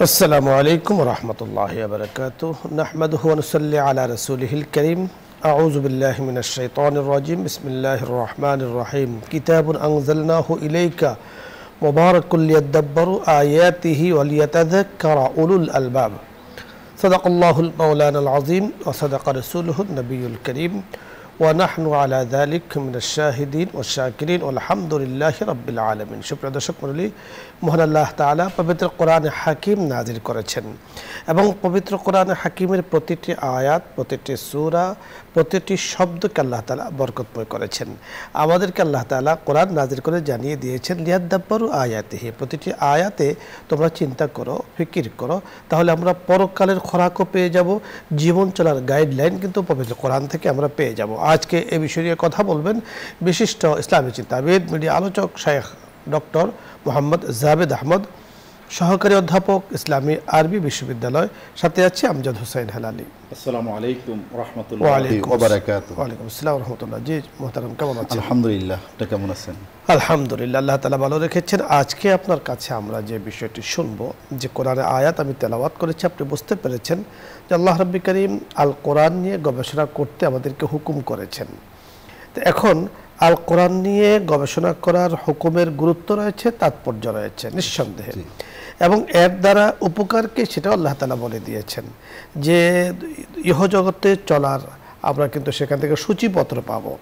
السلام عليكم ورحمة الله وبركاته نحمده ونصلي على رسوله الكريم أعوذ بالله من الشيطان الرجيم بسم الله الرحمن الرحيم كتاب أنزلناه إليك مبارك ليدبروا آياته وليتذكر أولو الألباب صدق الله المولانا العظيم وصدق رسوله النبي الكريم ونحن على ذلك من الشاهدين والشاكرين والحمد لله رب العالمين সুপ্রিয় দর্শক মণ্ডলী মহান আল্লাহ তাআলা পবিত্র কোরআনে হাকিম নাযিল করেছেন এবং পবিত্র কোরআনে হাকিমের প্রতিটি আয়াত প্রতিটি সূরা প্রতিটি শব্দকে আল্লাহ তাআলা বরকতময় করেছেন আমাদেরকে আল্লাহ তাআলা কোরআন নাযিল করে জানিয়ে দিয়েছেন লিয়াদাব্বারু আয়াতিহি প্রতিটি আয়াতে তোমরা চিন্তা করো ফিকির করো তাহলে আমরা পরকালের খোরাকও পেয়ে যাব জীবন চলার গাইডলাইন কিন্তু পবিত্র কোরআন থেকে আমরা পেয়ে যাব আজকে এই বিষয় নিয়ে কথা বলবেন বিশিষ্ট ইসলামী চিন্তাবিদ মিডিয়া আলোচক শাইখ ডক্টর মোহাম্মদ জাবেদ আহমদ সহকারী অধ্যাপক ইসলামী আরবি বিশ্ববিদ্যালয় সাথে আছে আমজাদ হোসেন হেলালি আসসালামু আলাইকুম ওয়া রাহমাতুল্লাহি ওয়া বারাকাতুহু ওয়া আলাইকুম আসসালাম ওয়া রাহমাতুল্লাহ জি মুহতারাম কেমন আছেন আলহামদুলিল্লাহ আপনি কেমন আছেন আলহামদুলিল্লাহ আল্লাহ তাআলা ভালো রেখেছেন আজকে আপনার কাছে আমরা যে বিষয়টি শুনবো যে কোরআনের আয়াত আমি তেলাওয়াত করেছি আপনি বুঝতে পেরেছেন যে আল্লাহ রাব্বুল কারীম আল কোরআন নিয়ে গবেষণা করতে আমাদেরকে হুকুম করেছেন তো এখন আল কোরআন নিয়ে গবেষণা করার হুকুমের গুরুত্ব রয়েছে তাৎপর্য রয়েছে নিঃসন্দেহে এবং এর দ্বারা উপকারকে সেটাও আল্লাহ তাআলা বলে দিয়েছেন যে ইহজগতে চলার আমরা কিন্তু সেখান থেকে সূচিপত্র পাবো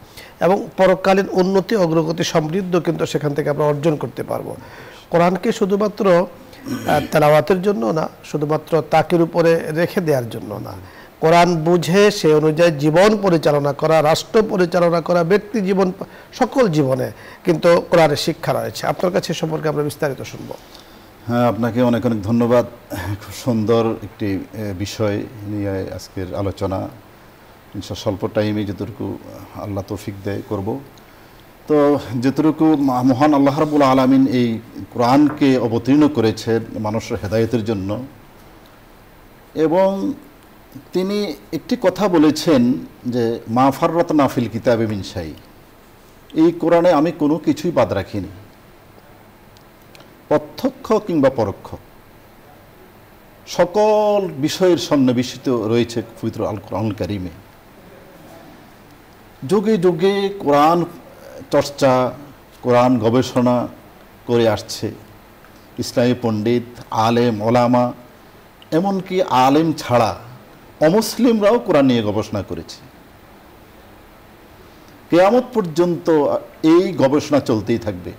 এবং পরকালীন উন্নতি অগ্রগতি সমৃদ্ধ কিন্তু সেখান থেকে আমরা অর্জন করতে পারবো কোরআনকে শুধুমাত্র তেলাওয়াতের জন্য না শুধুমাত্র তাকের উপরে রেখে দেওয়ার জন্য না কোরআন বুঝে সে অনুযায়ী জীবন পরিচালনা করা রাষ্ট্র পরিচালনা করা ব্যক্তি জীবন সকল জীবনে কিন্তু কোরআনের শিক্ষা রয়েছে আপনার কাছে সম্পর্কে আমরা বিস্তারিত শুনবো হ্যাঁ আপনাকে অনেক অনেক ধন্যবাদ খুব সুন্দর একটি বিষয় নিয়ে আজকের আলোচনা ইনশাআল্লাহ স্বল্প টাইমে যতটুকু আল্লাহ তৌফিক দেয় করব তো যতটুকু মহান আল্লাহ রাব্বুল আলামিন এই কোরআনকে অবতীর্ণ করেছেন মানুষের হেদায়েতের জন্য এবং তিনি একটি কথা বলেছেন যে মা ফাররাতনা ফিল কিতাবি মিন শাই এই কোরআনে আমি কোনো কিছুই বাদ রাখিনি প্রত্যক্ষ কিংবা পরোক্ষ সকল বিষয়ের সন্নিবেশিত রয়েছে পবিত্র আল কোরআনুল কারীমে যুগে যুগে কোরআন চর্চা কোরআন গবেষণা করে আসছে ইসলামী পণ্ডিত আলেম ওলামা এমনকি আলেম ছাড়া অমুসলিমরাও কোরআন নিয়ে গবেষণা করেছে কিয়ামত পর্যন্ত এই গবেষণা চলতেই থাকবে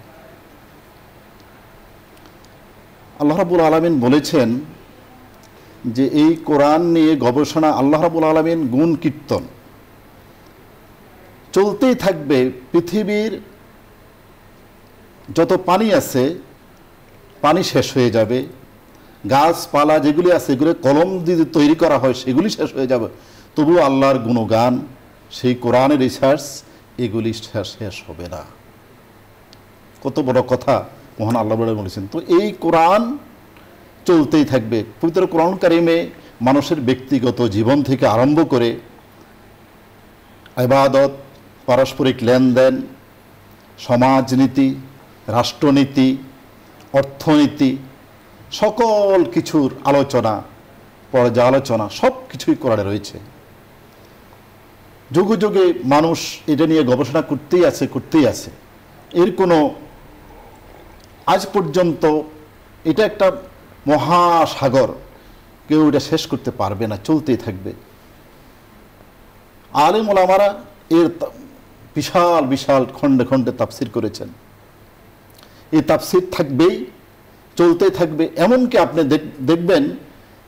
আল্লাহ রাব্বুল আলামিন বলেছেন যে এই কোরআন নিয়ে গবেষণা আল্লাহ রাব্বুল আলামিন গুণ কীর্তন চলতেই থাকবে পৃথিবীর যত পানি আছে পানি শেষ হয়ে যাবে গাছপালা যেগুলি আছে এগুলো কলম দিয়ে তৈরি করা হয় সেগুলি শেষ হয়ে যাবে তবু আল্লাহর গুণগান সেই কোরআনের রিসার্চ এগুলি শেষ হবে না কত বড় কথা মহান আল্লাহ বলেছেন তো এই কোরআন চলতেই থাকবে পবিত্র কোরআন কারীমে মানুষের ব্যক্তিগত জীবন থেকে আরম্ভ করে ইবাদত পারস্পরিক লেনদেন সমাজনীতি রাষ্ট্রনীতি অর্থনীতি সকল কিছুর আলোচনা পর্যালোচনা সব কিছুই কোরআনে রয়েছে যুগে যুগে মানুষ এটা নিয়ে গবেষণা করতেই আছে এর কোনো আজ পর্যন্ত এটা একটা মহাসাগর কেউ এটা শেষ করতে পারবে না চলতেই থাকবে আলেম ওলামারা এর বিশাল বিশাল খণ্ডে খণ্ডে তাফসির করেছেন এই তাফসির থাকবেই চলতেই থাকবে এমনকি আপনি দেখবেন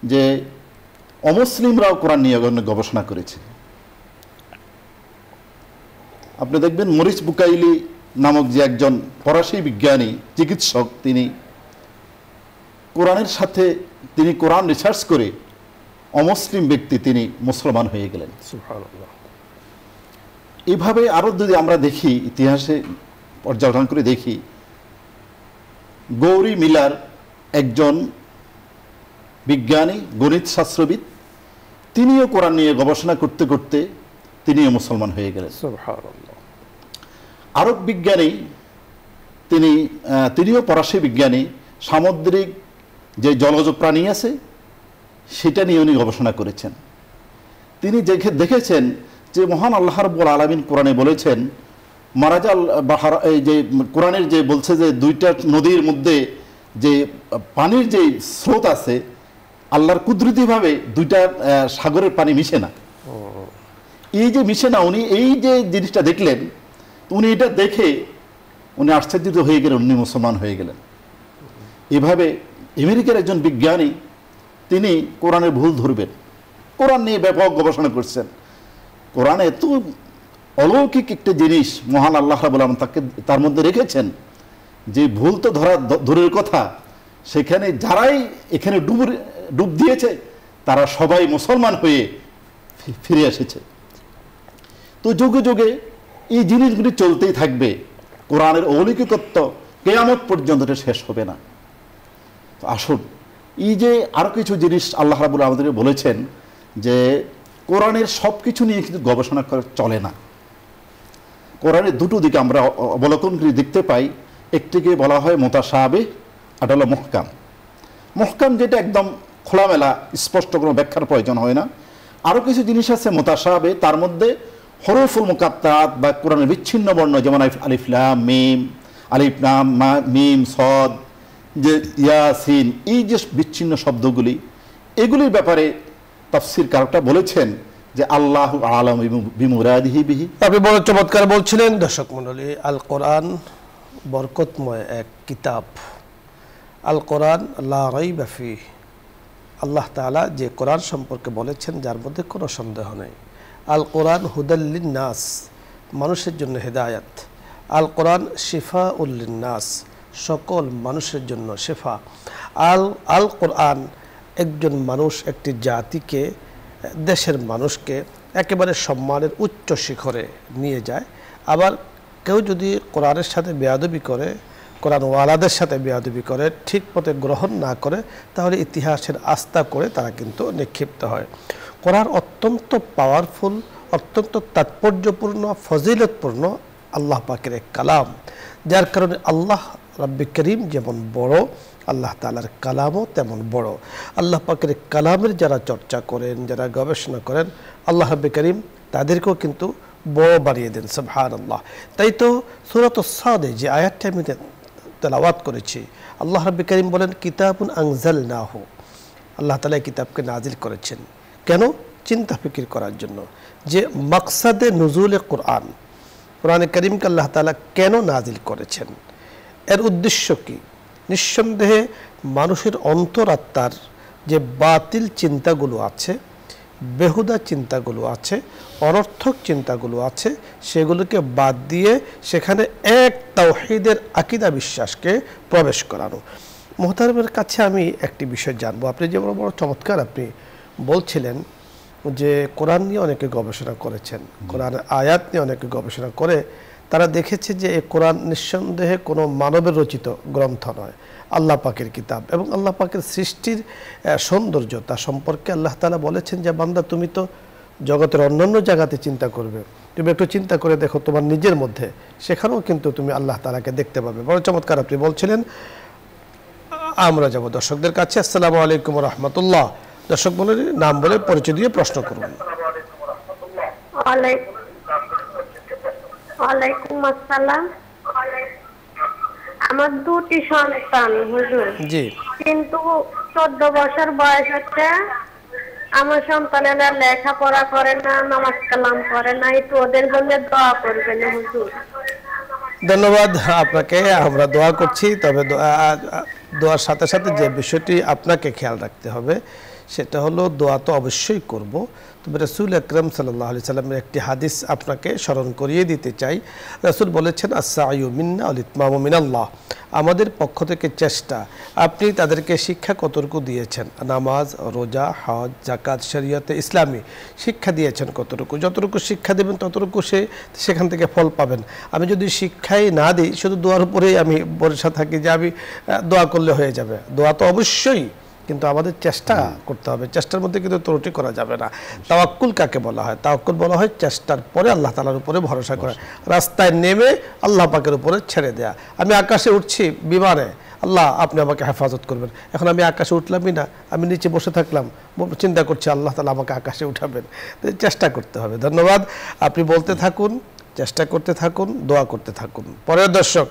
যে অমুসলিমরাও কোরআন নিয়ে গবেষণা করেছে আপনি দেখবেন মরিস বুকাইলি নামক যে একজন ফরাসি বিজ্ঞানী চিকিৎসক তিনি কোরআনের সাথে তিনি কোরআন রিসার্চ করে অমুসলিম ব্যক্তি তিনি মুসলমান হয়ে গেলেন সুবহানাল্লাহ এইভাবে আরও যদি আমরা দেখি ইতিহাসে পর্যালোচনা করে দেখি গৌরী মিলার একজন বিজ্ঞানী গণিত শাস্ত্রবিদ তিনিও কোরআন নিয়ে গবেষণা করতে করতে তিনিও মুসলমান হয়ে গেলেন সুবহানাল্লাহ আরব বিজ্ঞানী তিনিও ফরাসি বিজ্ঞানী সামুদ্রিক যে জলজ প্রাণী আছে সেটা নিয়ে উনি গবেষণা করেছেন। তিনি দেখেছেন যে মহান আল্লাহ রাব্বুল আলামিন কোরআনে বলেছেন মারাজাল বাহার, এই যে কোরআনের যে বলছে যে দুইটা নদীর মধ্যে যে পানির যে স্রোত আছে আল্লাহর কুদরতিভাবে দুইটা সাগরের পানি মিশে না। এই যে মিশে না, উনি এই যে জিনিসটা দেখলেন, উনি এটা দেখে উনি আশ্চর্যিত হয়ে গেলেন, উনি মুসলমান হয়ে গেলেন। এভাবে আমেরিকার একজন বিজ্ঞানী তিনি কোরআনের ভুল ধরবেন, কোরআন নিয়ে ব্যাপক গবেষণা করছেন। কোরআনে এত অলৌকিক একটা জিনিস মহান আল্লাহ রাব্বুল আলামিন তাকে তার মধ্যে রেখেছেন যে ভুল তো দূরের কথা, সেখানে যারাই এখানে ডুব দিয়েছে তারা সবাই মুসলমান হয়ে ফিরে এসেছে। তো যুগে যুগে এই জিনিসগুলি চলতেই থাকবে। কোরআনের অলৌকিকত্ব কিয়ামত পর্যন্ত এটা শেষ হবে না। তো আসুন, এই যে আরও কিছু জিনিস আল্লাহ রাব্বুল আলামিন আমাদের বলেছেন যে কোরআনের সব কিছু নিয়ে কিন্তু গবেষণা করে চলে না। কোরআনের দুটো দিকে আমরা অবলোকন করে দেখতে পাই। একটিকে বলা হয় মুতাশাবিহ, আর হলো মুহকাম। মুহকাম যেটা একদম খোলামেলা, স্পষ্ট কোনো ব্যাখ্যার প্রয়োজন হয় না। আরও কিছু জিনিস আছে মুতাশাবিহ, তার মধ্যে হরফুল মুকাত্তাত বা কোরআনের বিচ্ছিন্ন বর্ণ, যেমন আলিফ লাম মিম, আলিফ লাম মিম সদ, যে ইয়াসিন, এই যে বিচ্ছিন্ন শব্দগুলি, এগুলির ব্যাপারে তাফসীরকাররা বলেছেন যে আল্লাহু আ'লামু বিমুরাদিহি বিহি। আপনি বড় চমৎকার বলছিলেন। দর্শক মণ্ডলী, আল কোরআন বরকতময় এক কিতাব। আল কোরআন লা রাইবা ফীহি, আল্লাহ তাআলা যে কোরআন সম্পর্কে বলেছেন যার মধ্যে কোনো সন্দেহ নেই। আল কোরআন হুদাল লিন-নাস, মানুষের জন্য হেদায়াত। আল কোরআন শিফাউল লিন-নাস, সকল মানুষের জন্য শেফা। আল কোরআন একজন মানুষ, একটি জাতিকে, দেশের মানুষকে একেবারে সম্মানের উচ্চ শিখরে নিয়ে যায়। আবার কেউ যদি কোরআনের সাথে বেয়াদবি করে, কোরআন ওয়ালাদের সাথে বেয়াদবি করে, ঠিক মতে গ্রহণ না করে, তাহলে ইতিহাসের আস্থা করে তারা কিন্তু নিক্ষিপ্ত হয়। কোরআন অত্যন্ত পাওয়ারফুল, অত্যন্ত তাৎপর্যপূর্ণ, ফজিলতপূর্ণ আল্লাহ পাকের এক কালাম, যার কারণে আল্লাহ রাব্বি করিম যেমন বড়, আল্লাহ তাআলার কালামও তেমন বড়। আল্লাহ পাকের কালামের যারা চর্চা করেন, যারা গবেষণা করেন, আল্লাহ রাব্বি করিম তাদেরকেও কিন্তু বড় বাড়িয়ে দেন। সুবহানাল্লাহ। তাই তো সূরাতুস সাদে যে আয়াতটা আমি তেলাওয়াত করেছি, আল্লাহ রাব্বি করিম বলেন কিতাবুন আনজালনাহু, আল্লাহ তাআলা এই কিতাবকে নাজিল করেছেন। কেন? চিন্তা ফিকির করার জন্য যে মাকসাদে নুজুলে কোরআন, কোরআনে কারীমকে আল্লাহ তাআলা কেন নাজিল করেছেন, এর উদ্দেশ্য কি? নিঃসন্দেহে মানুষের অন্তরাত্মার যে বাতিল চিন্তাগুলো আছে, বেহুদা চিন্তাগুলো আছে, অনর্থক চিন্তাগুলো আছে, সেগুলোকে বাদ দিয়ে সেখানে এক তাওহীদের আকীদা বিশ্বাসকে প্রবেশ করানো। মুহতারামের কাছে আমি একটি বিষয় জানবো। আপনি যে বড় চমৎকার আপনি বলছিলেন যে কোরআন নিয়ে অনেকে গবেষণা করেছেন, কোরআন আয়াত নিয়ে অনেকে গবেষণা করে তারা দেখেছে যে এই কোরআন নিঃসন্দেহে কোনো মানবের রচিত গ্রন্থ নয়, আল্লাহ পাকের কিতাব। এবং আল্লাহ পাকের সৃষ্টির সৌন্দর্যতা সম্পর্কে আল্লাহ তাআলা বলেছেন যে বান্দা, তুমি তো জগতের অন্যান্য জায়গাতে চিন্তা করবে, তুমি একটু চিন্তা করে দেখো তোমার নিজের মধ্যে, সেখানেও কিন্তু তুমি আল্লাহ তাআলাকে দেখতে পাবে। বড় চমৎকার আপনি বলছিলেন। আমরা যাব দর্শকদের কাছে। আসসালামু আলাইকুম ওয়া রাহমাতুল্লাহ। দর্শক বলে নাম বলে পরিচয় দিয়ে প্রশ্ন করুন। ওয়ালাইকুম আসসালাম। আমার দুটি সন্তান হুজুর, জি, কিন্তু 14 বছর বয়স হচ্ছে। আমার সন্তানেরা লেখাপড়া করে না, নামাজ কালাম করে না, একটু ওদের জন্য দোয়া করবেন হুজুর। ধন্যবাদ আপনাকে, আমরা দোয়া করছি। তবে দোয়ার সাথে সাথে যে বিষয়টি আপনাকে খেয়াল রাখতে হবে সেটা হলো দোয়া তো অবশ্যই করব, তবে রাসূল আকরাম সাল্লাল্লাহু আলাইহি সাল্লামের একটি হাদিস আপনাকে স্মরণ করিয়ে দিতে চাই। রাসূল বলেছেন আস-সা'য়ু মিন্না ওয়াল ইতমামু মিনাল্লাহ, আমাদের পক্ষ থেকে চেষ্টা। আপনি তাদেরকে শিক্ষা কতটুকু দিয়েছেন? নামাজ, রোজা, হজ, যাকাত, শরীয়তে ইসলামী শিক্ষা দিয়েছেন কতটুকু? যতটুকু শিক্ষা দেবেন ততটুকু সেখান থেকে ফল পাবেন। আমি যদি শিক্ষাই না দিই, শুধু দোয়ার উপরেই আমি ভরসা থাকি যে আমি দোয়া করলে হয়ে যাবে, দোয়া তো অবশ্যই কিন্তু আমাদের চেষ্টা করতে হবে, চেষ্টার মধ্যে কিন্তু ত্রুটি করা যাবে না। তাওয়াক্কুল কাকে বলা হয়? তাওয়াক্কুল বলা হয় চেষ্টার পরে আল্লাহ তাআলার উপরে ভরসা করা, রাস্তায় নেমে আল্লাহ পাকের উপরে ছেড়ে দেয়া। আমি আকাশে উঠছি বিমানে, আল্লাহ আপনি আমাকে হেফাজত করবেন। এখন আমি আকাশে উঠলামই না, আমি নিচে বসে থাকলাম, চিন্তা করছি আল্লাহ তাআলা আমাকে আকাশে উঠাবেন। চেষ্টা করতে হবে। ধন্যবাদ। আপনি বলতে থাকুন, চেষ্টা করতে থাকুন, দোয়া করতে থাকুন। পরের দর্শক,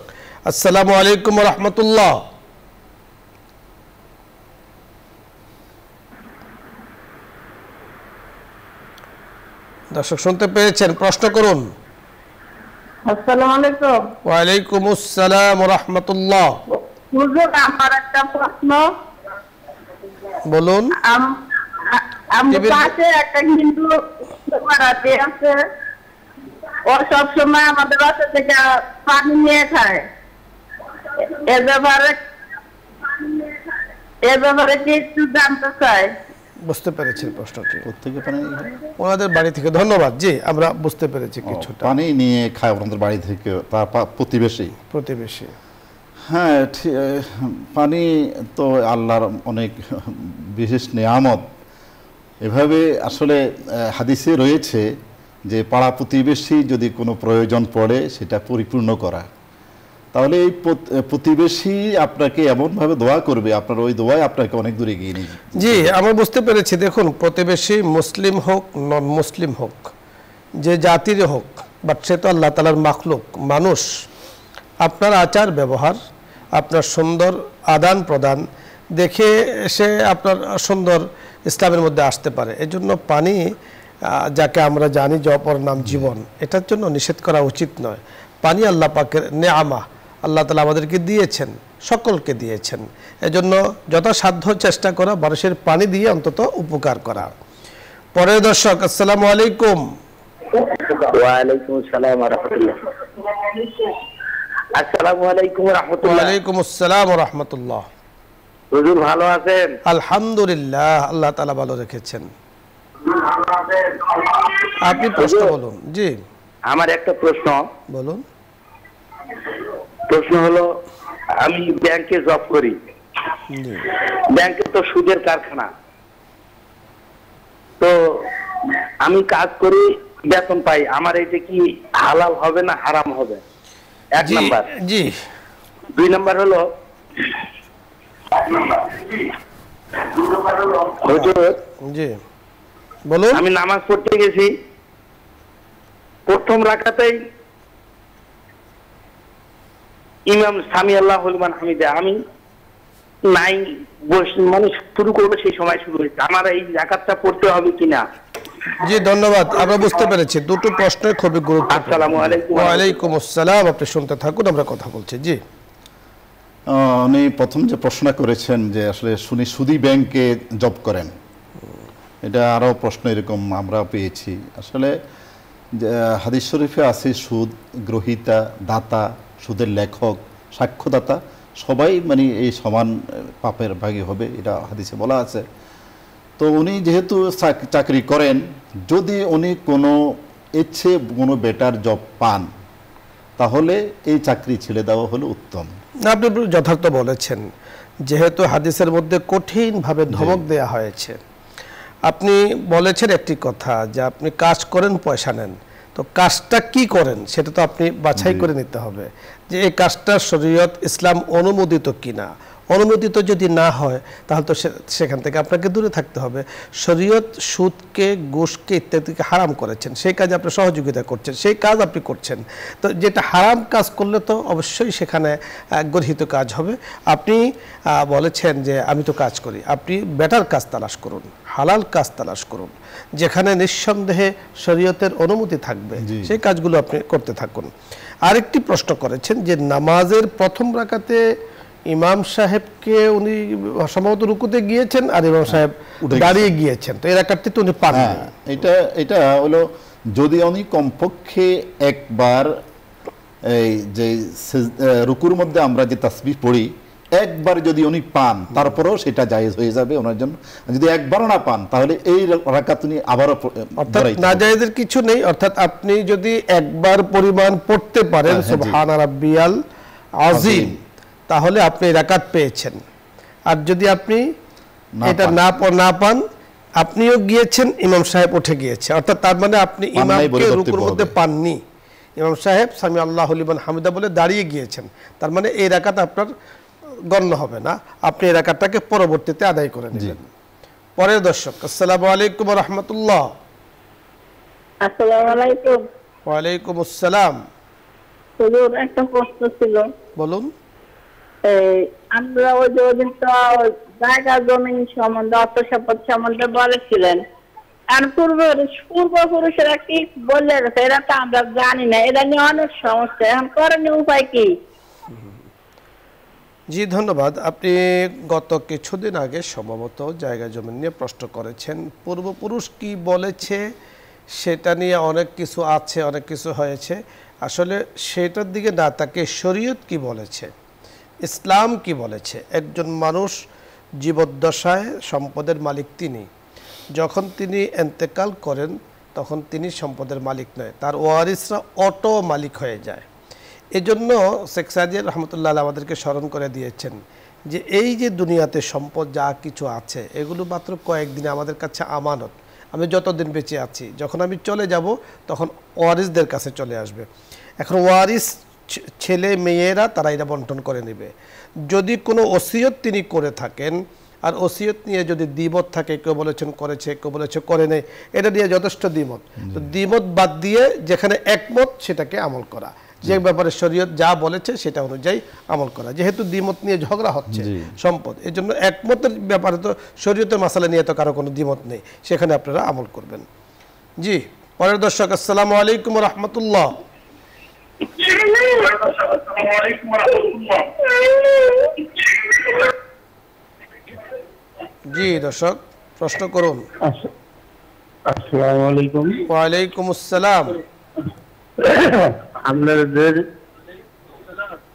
আসসালামু আলাইকুম ওয়া রাহমাতুল্লাহ। দর্শক শুনতে পেয়েছেন, প্রশ্ন করুন। আসসালামু আলাইকুম। ওয়া আলাইকুম আসসালাম ওয়া রাহমাতুল্লাহ। হুজুর, আমার একটা প্রশ্ন। বলুন। আমার পাশে একটা হিন্দু পাড়াতে আছে, ও সব সময় আমাদের বাসা থেকে পানি নিয়ে খায়। এ ব্যাপারে কি একটু জানতে চাই। বুঝতে পেরেছি প্রশ্নটি। প্রত্যেকে পানি ওনাদের বাড়ি থেকে। ধন্যবাদ। জি, আমরা বুঝতে পেরেছি কিছুটা। পানি নিয়ে খায় ওনাদের বাড়ি থেকে, তার প্রতিবেশী। হ্যাঁ, পানি তো আল্লাহর অনেক বিশেষ নিয়ামত। এভাবে আসলে হাদিসে রয়েছে যে পাড়া প্রতিবেশী যদি কোনো প্রয়োজন পড়ে সেটা পরিপূর্ণ করা, তাহলে এই প্রতিবেশী আপনাকে এমনভাবে দোয়া করবে, আপনার ওই দোয়ায় আপনাকে অনেক দূরে এগিয়ে নিয়ে যাবে। জি, আমরা বুঝতে পেরেছি। দেখুন, প্রতিবেশী মুসলিম হোক নন মুসলিম হোক, যে জাতির হোক, বাট সে তো আল্লাহ তাআলার মাখলুক, মানুষ। আপনার আচার ব্যবহার, আপনার সুন্দর আদান প্রদান দেখে সে আপনার সুন্দর ইসলামের মধ্যে আসতে পারে। এজন্য পানি, যাকে আমরা জানি যে অপর নাম জীবন, এটার জন্য নিষেধ করা উচিত নয়। পানি আল্লাহ পাকের নেয়ামা, আল্লাহ তাআলা আমাদেরকে দিয়েছেন, সকলকে দিয়েছেন। এজন্য যথাসাধ্য চেষ্টা করা মানুষের পানি দিয়ে অন্তত উপকার করা। পরের দর্শক, আসসালামু আলাইকুম। ওয়া আলাইকুম আসসালাম ওয়া রাহমাতুল্লাহ। আসসালামু আলাইকুম ওয়া রাহমাতুল্লাহ। ওয়া আলাইকুম আসসালাম ওয়া রাহমাতুল্লাহ। হুজুর ভালো আছেন? আলহামদুলিল্লাহ, আল্লাহ তাআলা ভালো রেখেছেন। আপনি প্রশ্ন বলুন। জি, আমার একটা প্রশ্ন। বলুন। প্রশ্ন হলো, আমি ব্যাংকে জব করি। জি, ব্যাংকে তো সুদের কারখানা। তো আমি কাজ করি, বেতন পাই, আমার এটা কি হালাল হবে না হারাম হবে? এক জি, নাম্বার। জি, 2 নাম্বার হলো, হুজুর জি, বলুন। আমি নামাজ পড়তে গেছি, প্রথম রাকাতেই ইমাম সামি আল্লাহু লিমান হামিদা, আমি নাই মানে শুরু করবো, সেই সময় শুরু হয়েছে। আমার এই রাকাতটা পড়তে হবে কিনা? জি, ধন্যবাদ। আমরা বুঝতে পেরেছি। দুটো প্রশ্ন খুবই গুরুত্বপূর্ণ। আসসালামু আলাইকুম। ওয়া আলাইকুম আসসালাম। আপনি শুনতে থাকুন, আমরা কথা বলছি। জি, উনি প্রথম যে প্রশ্ন করেছেন যে আসলে সুদী ব্যাংকে জব করেন, এটা আরও প্রশ্ন এরকম আমরা পেয়েছি। আসলে হাদিস শরীফে আছে সুদ গ্রহীতা, দাতা, সুদের লেখক, সাক্ষ্যদাতা সবাই মানে এই সমান পাপের ভাগী হবে, এটা হাদিসে বলা আছে। তো উনি যেহেতু চাকরি করেন, যদি উনি কোনো ইচ্ছে কোনো বেটার জব পান, তাহলে এই চাকরি ছেড়ে দেওয়া হলো উত্তম। আপনি যথার্থ বলেছেন। যেহেতু হাদিসের মধ্যে কঠিনভাবে ধমক দেয়া হয়েছে, আপনি বলেছেন একটি কথা যে আপনি কাজ করেন, পয়সা নেন। তো কাজটা কি করেন সেটা তো আপনি বাছাই করে নিতে হবে যে এই কাজটা শরীয়ত ইসলাম অনুমোদিত কিনা। অনুমোদিত যদি না হয় তাহলে তো সেখান থেকে আপনাকে দূরে থাকতে হবে। শরীয়ত সুদকে, ঘুষকে ইত্যাদিকে হারাম করেছেন, সেই কাজে আপনি সহযোগিতা করছেন, সেই কাজ আপনি করছেন। তো যেটা হারাম কাজ করলে তো অবশ্যই সেখানে গর্হিত কাজ হবে। আপনি বলেছেন যে আমি তো কাজ করি, আপনি বেটার কাজ তালাশ করুন, হালাল কাজ তালাশ করুন, যেখানে নিঃসন্দেহে শরীয়তের অনুমতি থাকবে, সেই কাজগুলো আপনি করতে থাকুন। আরেকটি প্রশ্ন করেছেন যে নামাজের প্রথম রাকাতে ইমাম সাহেবকে উনি সম্ভবত রুকুতে গিয়েছেন আর ইমাম সাহেব দাঁড়িয়ে গিয়েছেন, তো এই রাকাতটি তো উনি পান। এটা হলো যদি উনি কমপক্ষে একবার এই যে রুকুর মধ্যে আমরা যে তাসবিহ পড়ি, একবার যদি উনি পান তারপরেও সেটা জায়েজ হয়ে যাবে ওনার জন্য। যদি একবারও না পান তাহলে এই রাকাত উনি আবারও, অর্থাৎ না জায়েজের কিছু নেই। অর্থাৎ আপনি যদি একবার পরিমাণ পড়তে পারেন সুবহানা রাব্বিয়াল আযীম, তাহলে আপনি রাকাত পেয়েছেন। আর যদি আপনি এটা না পান, আপনিও গিয়েছেন, ইমাম সাহেব উঠে গিয়েছে, অর্থাৎ তার মানে আপনি ইমামকে রুকুর মধ্যে পাননি। ইমাম সাহেব সামি আল্লাহু লিমান হামিদা বলে দাঁড়িয়ে গিয়েছেন, তার মানে এই রাকাত আপনার গণ্য হবে না, আপনি এই রাকাতটাকে পরবর্তীতে আদায় করে নেবেন। পরের দর্শক, আসসালামু আলাইকুম ওয়া রাহমাতুল্লাহ। আসসালামু আলাইকুম। ওয়া আলাইকুম আসসালাম। হুজুর, একটা প্রশ্ন ছিল। বলুন। আমরা ওই যে ওদিন তো জায়গা জমি সম্বন্ধে, অর্থ সম্পদ সম্বন্ধে বলেছিলেন, আর পূর্বপুরুষেরা কি বলে গেছে এটা তো আমরা জানি না, এটা নিয়ে অনেক সমস্যা, এখন করণীয় উপায় কি? জি ধন্যবাদ। আপনি গত কিছুদিন আগে সম্ভবত জায়গা জমি নিয়ে প্রশ্ন করেছেন। পূর্বপুরুষ কি বলেছে সেটা নিয়ে অনেক কিছু আছে, অনেক কিছু হয়েছে। আসলে সেটার দিকে না তাকে শরীয়ত কি বলেছে, ইসলাম কি বলেছে। একজন মানুষ জীবদ্দশায় সম্পদের মালিক তিনি, যখন তিনি এন্তেকাল করেন তখন তিনি সম্পদের মালিক নয়, তার ওয়ারিসরা অটো মালিক হয়ে যায়। এজন্য শেখ সাদি রহমতুল্লাহ আমাদেরকে স্মরণ করে দিয়েছেন যে এই যে দুনিয়াতে সম্পদ যা কিছু আছে এগুলো মাত্র কয়েকদিনে আমাদের কাছে আমানত। আমি যতদিন বেঁচে আছি, যখন আমি চলে যাব তখন ওয়ারিসদের কাছে চলে আসবে। এখন ওয়ারিস ছেলে মেয়েরা তারা এটা বন্টন করে নেবে। যদি কোনো ওসিয়ত তিনি করে থাকেন, আর ওসিয়ত নিয়ে যদি দ্বিমত থাকে, কেউ বলেছেন করেছে, কেউ বলেছে করে নেই, এটা নিয়ে যথেষ্ট দ্বিমত। তো দ্বিমত বাদ দিয়ে যেখানে একমত সেটাকে আমল করা, যে ব্যাপারে শরীয়ত যা বলেছে সেটা অনুযায়ী আমল করা। যেহেতু দ্বিমত নিয়ে ঝগড়া হচ্ছে সম্পদ, এই জন্য একমতের ব্যাপারে তো শরীয়তের মাসালা নিয়ে তো কারো কোনো দ্বিমত নেই, সেখানে আপনারা আমল করবেন। জি পরের দর্শক, আসসালামু আলাইকুম ওয়া রাহমাতুল্লাহ। জি দর্শক, প্রশ্ন করুন। আসসালামু আলাইকুম। ওয়া আলাইকুম আসসালাম। আপনাদের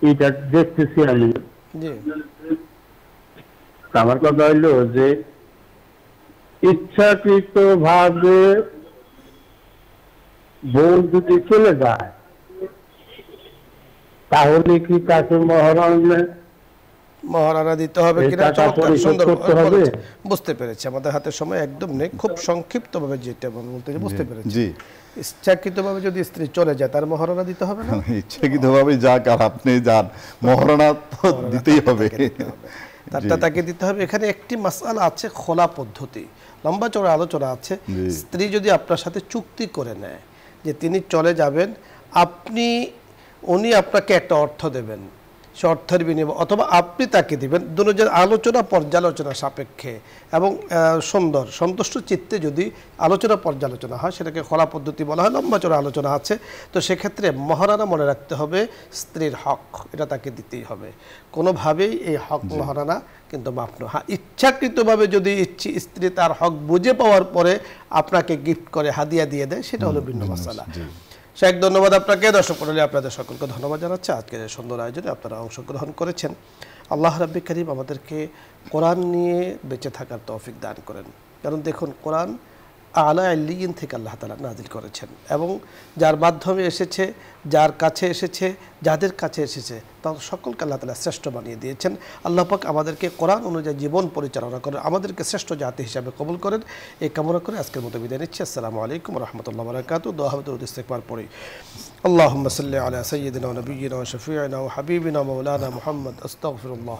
এটা দেখতেছি আমি। জি, আমার কথা হইলো যে ইচ্ছাকৃত ভাবে বউ যদি চলে যায় তাহলে কি তাকে মহারানা দিতে হবে কিনা? সুন্দর বুঝতে পেরেছি, আমাদের হাতে সময় একদম নেই, খুব সংক্ষিপ্তভাবে যেটা বলতে বুঝতে পেরেছি। ইচ্ছাকৃতভাবে যদি স্ত্রী চলে যায় তার মহারানা দিতে হবে না? ইচ্ছাকৃতভাবে যাক আর আপনি যান, মহারানা তো দিতেই হবে, তারটা তাকে দিতে হবে। এখানে একটি মাসআলা আছে, খোলা পদ্ধতি, লম্বা চড়া আলোচনা আছে। স্ত্রী যদি আপনার সাথে চুক্তি করে নেয় যে তিনি চলে যাবেন, উনি আপনাকে একটা অর্থ দেবেন, সে অর্থের বিনিময়, অথবা আপনি তাকে দিবেন, দুজনের আলোচনা পর্যালোচনা সাপেক্ষে এবং সুন্দর সন্তুষ্ট চিত্তে যদি আলোচনা পর্যালোচনা হয় সেটাকে খোলা পদ্ধতি বলা হয়। লম্বা চড়া আলোচনা আছে। তো সেক্ষেত্রে মহারানা মনে রাখতে হবে স্ত্রীর হক, এটা তাকে দিতেই হবে, কোনোভাবেই এই হক মহারানা কিন্তু মাফ নয়। হ্যাঁ, ইচ্ছাকৃতভাবে যদি স্ত্রী তার হক বুঝে পাওয়ার পরে আপনাকে গিফট করে হাদিয়া দিয়ে দেয়, সেটা হলো ভিন্ন মাসালা। শেখ ধন্যবাদ আপনাকে। দর্শক মণ্ডলী, আপনাদের সকলকে ধন্যবাদ জানাচ্ছি আজকের এই সুন্দর আয়োজনে আপনারা অংশগ্রহণ করেছেন। আল্লাহ রাব্বি কারীম আমাদেরকে কোরআন নিয়ে বেঁচে থাকার তৌফিক দান করেন। কারণ দেখুন, কোরআন আলা আল্লিয়িন থেকে আল্লাহ তাআলা নাজিল করেছেন, এবং যার মাধ্যমে এসেছে, যার কাছে এসেছে, যাদের কাছে এসেছে তাদের সকলকে আল্লাহ তাআলা শ্রেষ্ঠ বানিয়ে দিয়েছেন। আল্লাহ পাক আমাদেরকে কোরআন অনুযায়ী জীবন পরিচালনা করেন, আমাদেরকে শ্রেষ্ঠ জাতি হিসাবে কবুল করেন, এই কামনা করে আজকের মতো বিদায় নিচ্ছি। আসসালামু আলাইকুম ওয়া রাহমাতুল্লাহি ওয়া বারাকাতুহু। দোয়া হবে দরুদ ইস্তিগফার পড়ি। আল্লাহুম্মা সাল্লি আলা সাইয়্যিদিনা ওয়া নাবিয়্যিনা ওয়া শাফিঈনা ওয়া হাবিবিনা মাওলানা মুহাম্মদ। আস্তাগফিরুল্লাহ।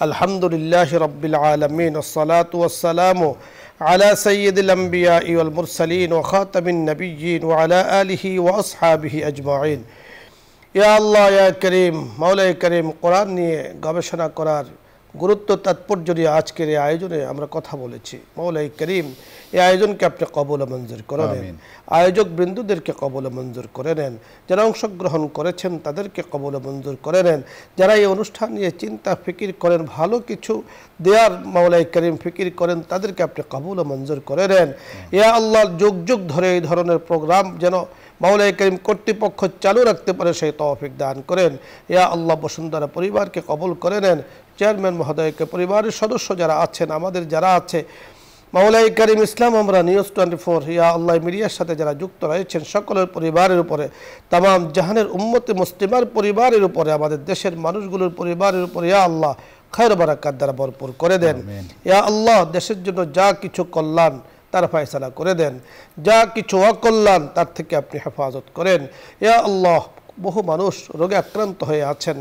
আলহামদুলিল্লাহি রাব্বিল আলামিন, ওয়াসসালাতু ওয়াসসালামু على سيد الأنبياء والمرسلين وخاتم النبيين وعلى آله وأصحابه أجمعين। يا الله يا كريم, মাওলায়ে করিম, কোরআন নিয়ে গবেষণা করার গুরুত্ব তাৎপর্য নিয়ে আজকের এই আয়োজনে আমরা কথা বলেছি। মাওলায়ে করিম, এই আয়োজনকে আপনি কবুল ও মঞ্জুর করে নেন, আয়োজক বৃন্দদেরকে কবুল ও মঞ্জুর করে নেন, যারা অংশগ্রহণ করেছেন তাদেরকে কবুল ও মঞ্জুর করে নেন, যারা এই অনুষ্ঠান নিয়ে চিন্তা ফিকির করেন, ভালো কিছু দেওয়ার মাওলায়ে করিম ফিকির করেন, তাদেরকে আপনি কবুল ও মঞ্জুর করে নেন। ইয়া আল্লাহ, যুগ যুগ ধরে এই ধরনের প্রোগ্রাম যেন মাওলায়ে করিম কর্তৃপক্ষ চালু রাখতে পারে সেই তৌফিক দান করেন। ইয়া আল্লাহ, বসুন্ধরা পরিবারকে কবুল করে নেন, চেয়ারম্যান মহোদয়কে, পরিবারের সদস্য যারা আছেন, আমাদের যারা আছে, মাওলায়ে করিম ইসলাম আমরা নিউজ 24, ইয়া আল্লাহ, মিডিয়ার সাথে যারা যুক্ত রয়েছেন সকলের পরিবারের উপরে, তামাম জাহানের উম্মতে মুসলিমার পরিবারের উপরে, আমাদের দেশের মানুষগুলোর পরিবারের উপরে ইয়া আল্লাহ খায়র বারাকাত দ্বারা ভরপুর করে দেন। ইয়া আল্লাহ, দেশের জন্য যা কিছু কল্যাণ তার ফয়সালা করে দেন, যা কিছু অকল্যাণ তার থেকে আপনি হেফাজত করেন। ইয়া আল্লাহ, বহু মানুষ রোগে আক্রান্ত হয়ে আছেন,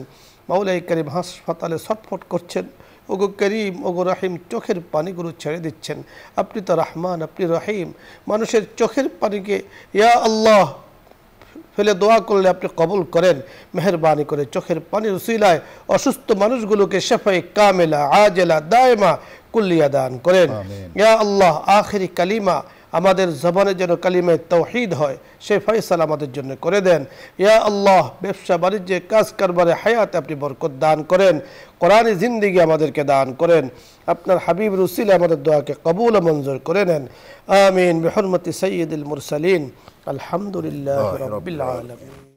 মাওলাই করিম হাসপাতালে ছটফট করছেন। ওগো করিম, ওগো রহিম, চোখের পানিগুলো ছেড়ে দিচ্ছেন। আপনি তো রহমান, আপনি রহিম। মানুষের চোখের পানিকে ইয়া আল্লাহ ফেলে দোয়া করলে আপনি কবুল করেন। মেহরবানি করে চোখের পানির উসিলায় অসুস্থ মানুষগুলোকে শেফায়ে কামেলা, আজেলা, দায়মা, কুল্লিয়া দান করেন। ইয়া আল্লাহ, আখিরি কালিমা আমাদের জবানে যেন কালিমে তাওহীদ হয়, সেই ফয়সালা আমাদের জন্য করে দেন। ইয়া আল্লাহ, ব্যবসা বাণিজ্যে কাজ কারবারে হায়াতে আপনি বরকত দান করেন, কোরআনী জিন্দেগি আমাদেরকে দান করেন। আপনার হাবিব রসুলে আমাদের দোয়াকে কবুল ও মঞ্জুর করে নেন। আমিন বিহুরমতি সাইয়্যিদিল মুরসালিন। আলহামদুলিল্লাহি রাব্বিল আলামিন।